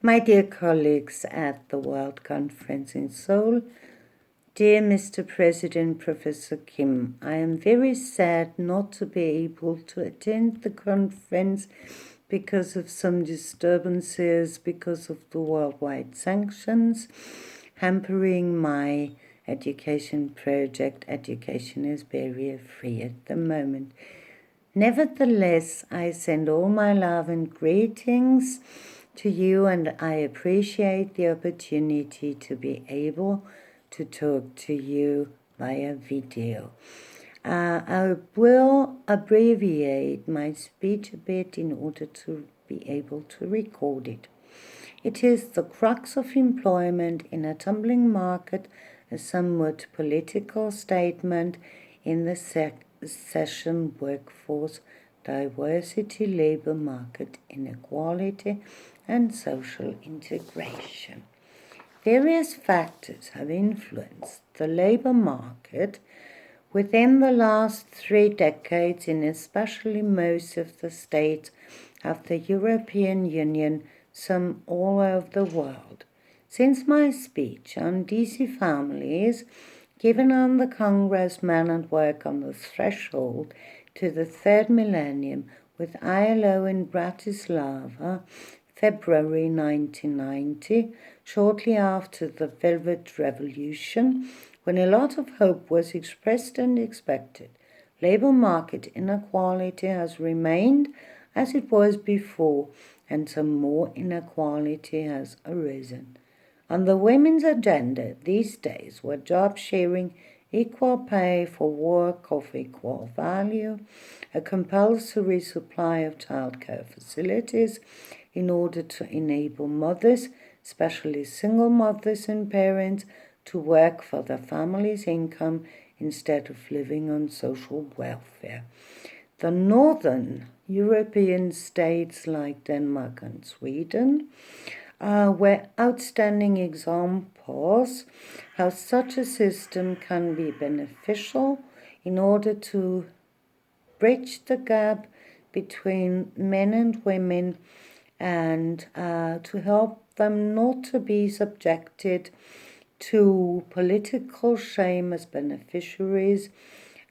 My dear colleagues at the World Conference in Seoul, dear Mr. President, Professor Kim, I am very sad not to be able to attend the conference because of some disturbances, because of the worldwide sanctions, hampering my education project. Education is barrier-free at the moment. Nevertheless, I send all my love and greetings to you, and I appreciate the opportunity to be able to talk to you via video. I will abbreviate my speech a bit in order to be able to record it. It is the crux of employment in a tumbling market, a somewhat political statement in the session workforce, diversity, labor market inequality, and social integration. Various factors have influenced the labor market within the last 3 decades, in especially most of the states of the European Union, some all over the world. Since my speech on DC families, given on the Congress Men at Work on the Threshold to the Third Millennium with ILO in Bratislava, February 1990, shortly after the Velvet Revolution, when a lot of hope was expressed and expected, labor market inequality has remained as it was before, and some more inequality has arisen. On the women's agenda these days were job sharing, equal pay for work of equal value, a compulsory supply of childcare facilities in order to enable mothers, especially single mothers and parents, to work for their family's income instead of living on social welfare. The northern European states like Denmark and Sweden were outstanding examples how such a system can be beneficial in order to bridge the gap between men and women and to help them not to be subjected to political shame as beneficiaries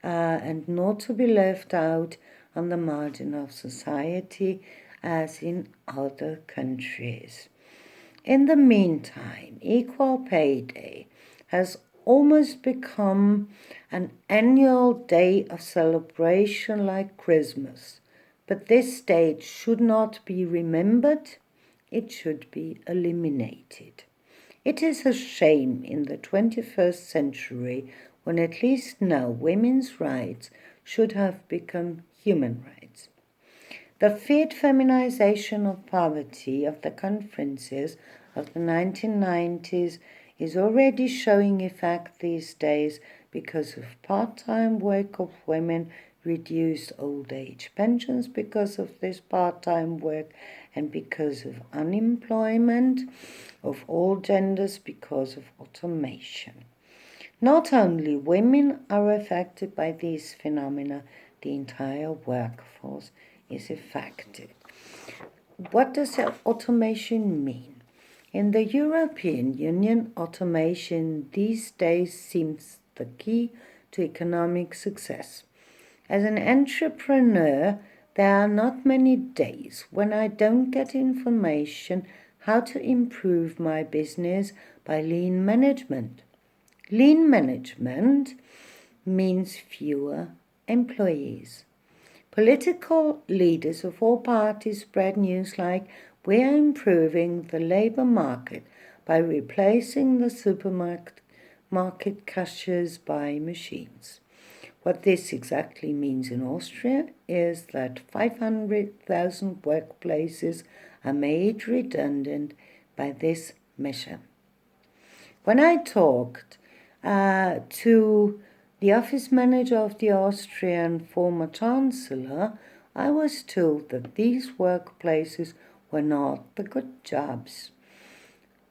and not to be left out on the margin of society as in other countries. In the meantime, Equal Pay Day has almost become an annual day of celebration like Christmas. But this date should not be remembered, it should be eliminated. It is a shame in the 21st century when at least now women's rights should have become human rights. The feared feminization of poverty of the conferences of the 1990s is already showing effect these days because of part-time work of women, reduced old age pensions because of this part-time work, and because of unemployment of all genders because of automation. Not only women are affected by these phenomena, the entire workforce is affected. What does automation mean? In the European Union, automation these days seems the key to economic success. As an entrepreneur, there are not many days when I don't get information how to improve my business by lean management. Lean management means fewer employees. Political leaders of all parties spread news like, "We are improving the labor market by replacing the supermarket cashiers by machines." What this exactly means in Austria is that 500,000 workplaces are made redundant by this measure. When I talked to the office manager of the Austrian former chancellor, I was told that these workplaces were not the good jobs.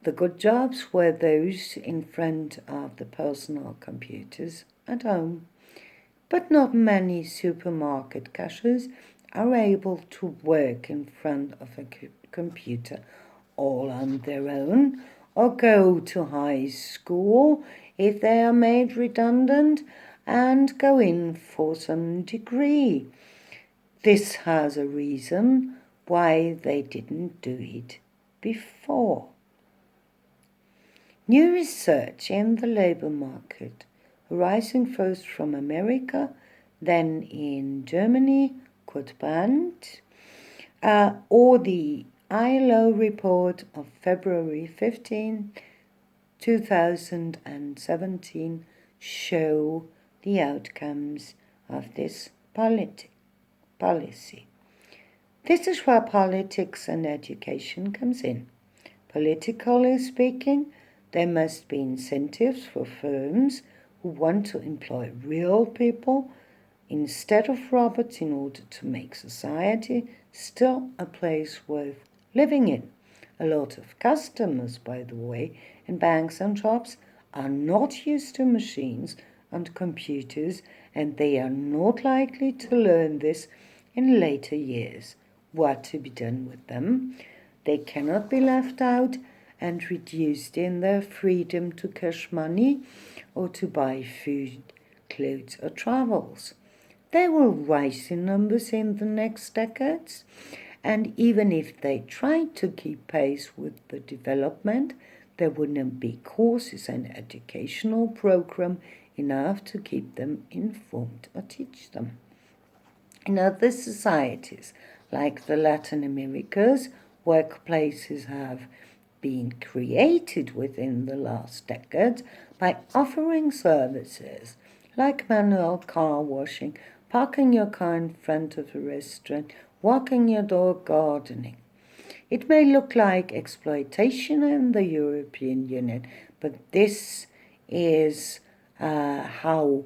The good jobs were those in front of the personal computers at home. But not many supermarket cashiers are able to work in front of a computer all on their own or go to high school if they are made redundant and go in for some degree. This has a reason why they didn't do it before. New research in the labour market, arising first from America, then in Germany, or the ILO report of February 15, 2017, show the outcomes of this policy. This is where politics and education comes in. Politically speaking, there must be incentives for firms who want to employ real people instead of robots in order to make society still a place worth living in. A lot of customers, by the way, in banks and shops are not used to machines and computers, and they are not likely to learn this in later years. What to be done with them? They cannot be left out and reduced in their freedom to cash money or to buy food, clothes, or travels. They will rise in numbers in the next decades, and even if they tried to keep pace with the development, there wouldn't be courses and educational program enough to keep them informed or teach them. In other societies, like the Latin Americas, workplaces have been created within the last decade by offering services like manual car washing, parking your car in front of a restaurant, walking your dog, gardening. It may look like exploitation in the European Union, but this is how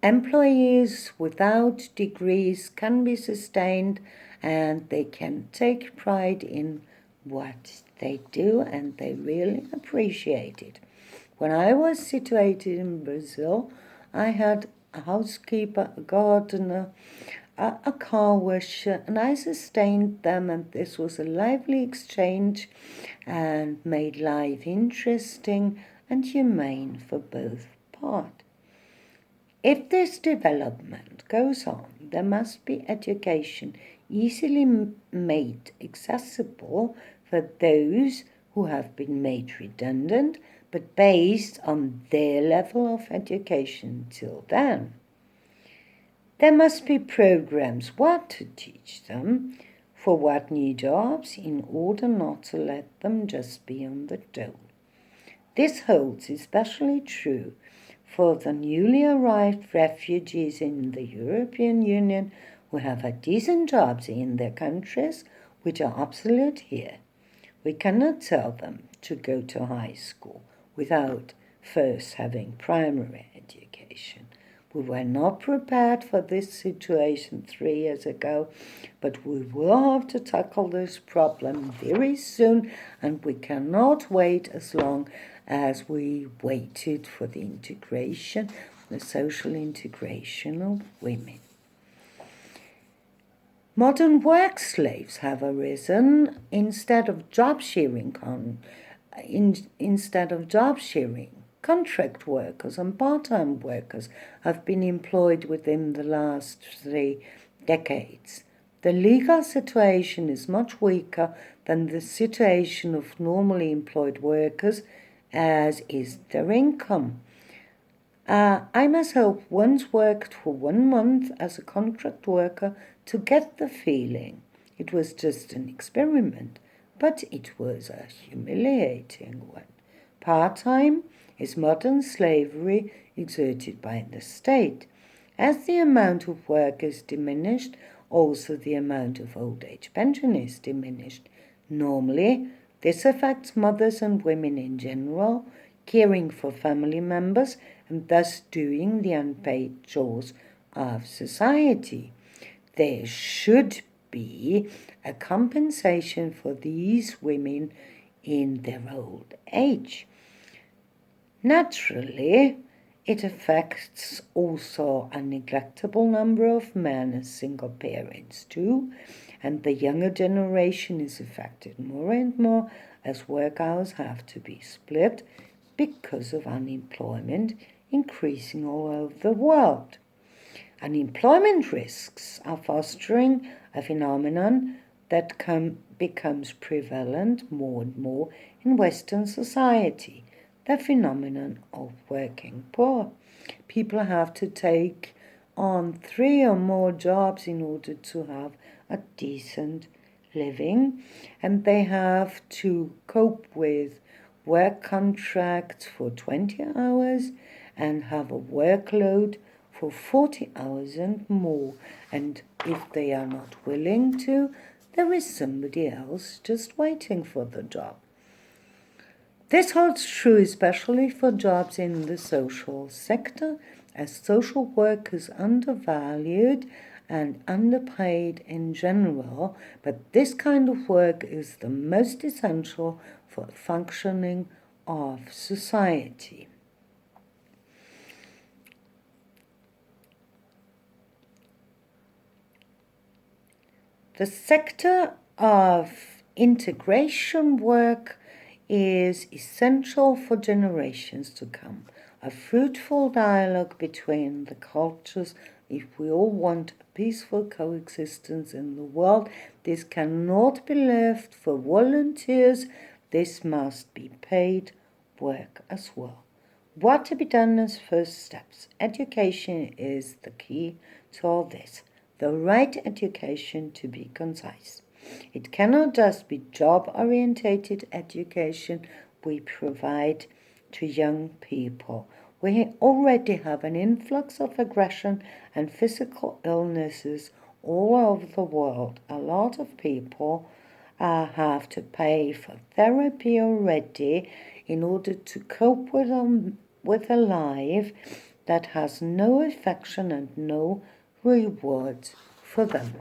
employees without degrees can be sustained, and they can take pride in what they do, and they really appreciate it. When I was situated in Brazil, I had a housekeeper, a gardener, a car washer, and I sustained them, and this was a lively exchange and made life interesting and humane for both parts. If this development goes on, there must be education easily made accessible for those who have been made redundant, but based on their level of education till then. There must be programs what to teach them for what new jobs in order not to let them just be on the dole. This holds especially true for the newly arrived refugees in the European Union who have had decent jobs in their countries which are obsolete here. We cannot tell them to go to high school without first having primary education. We were not prepared for this situation 3 years ago, but we will have to tackle this problem very soon, and we cannot wait as long as we waited for the integration, the social integration of women. Modern work slaves have arisen instead of job sharing. Contract workers and part-time workers have been employed within the last 3 decades. The legal situation is much weaker than the situation of normally employed workers, as is their income. I myself once worked for 1 month as a contract worker to get the feeling. It was just an experiment, but it was a humiliating one. Part-time is modern slavery exerted by the state. As the amount of work is diminished, also the amount of old age pension is diminished. Normally, this affects mothers and women in general, caring for family members and thus doing the unpaid chores of society. There should be a compensation for these women in their old age. Naturally, it affects also a neglectable number of men as single parents too, and the younger generation is affected more and more as work hours have to be split because of unemployment increasing all over the world. Unemployment risks are fostering a phenomenon that becomes prevalent more and more in Western society, the phenomenon of working poor. People have to take on 3 or more jobs in order to have a decent living, and they have to cope with work contracts for 20 hours and have a workload for 40 hours and more. And if they are not willing to, there is somebody else just waiting for the job. This holds true especially for jobs in the social sector, as social work is undervalued and underpaid in general, but this kind of work is the most essential for the functioning of society. The sector of integration work is essential for generations to come. A fruitful dialogue between the cultures, if we all want a peaceful coexistence in the world, this cannot be left for volunteers. This must be paid work as well. What to be done as first steps? Education is the key to all this. The right education to be concise. It cannot just be job-orientated education we provide to young people. We already have an influx of aggression and physical illnesses all over the world. A lot of people have to pay for therapy already in order to cope with a life that has no affection and no rewards for them.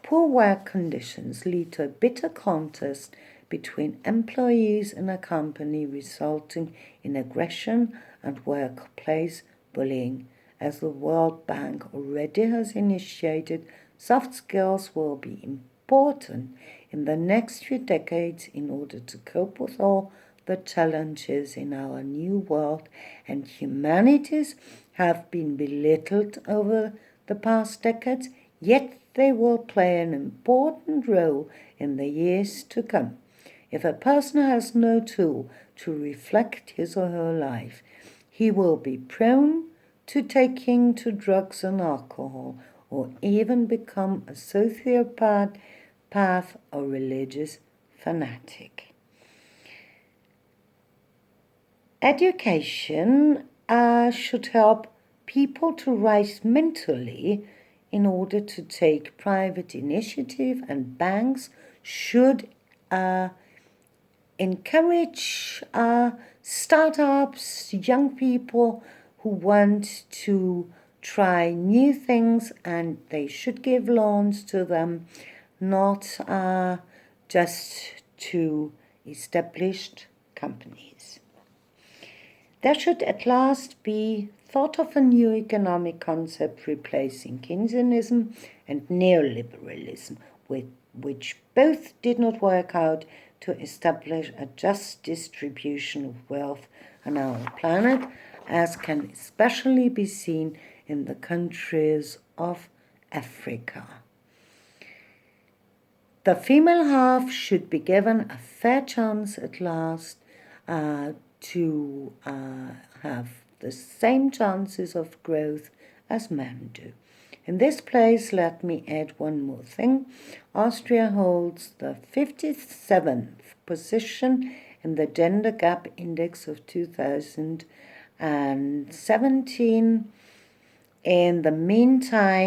Poor work conditions lead to a bitter contest between employees in a company, resulting in aggression and workplace bullying. As the World Bank already has initiated, soft skills will be important in the next few decades in order to cope with all the challenges in our new world, and humanities have been belittled over the past decades, yet they will play an important role in the years to come. If a person has no tool to reflect his or her life, he will be prone to taking to drugs and alcohol, or even become a sociopath or religious fanatic. Education should help people to rise mentally in order to take private initiative, and banks should encourage startups, young people who want to try new things, and they should give loans to them, not just to established companies. There should at last be thought of a new economic concept replacing Keynesianism and neoliberalism, which both did not work out to establish a just distribution of wealth on our planet, as can especially be seen in the countries of Africa. The female half should be given a fair chance at last to have the same chances of growth as men do. In this place, let me add one more thing. Austria holds the 57th position in the Gender Gap Index of 2017. In the meantime,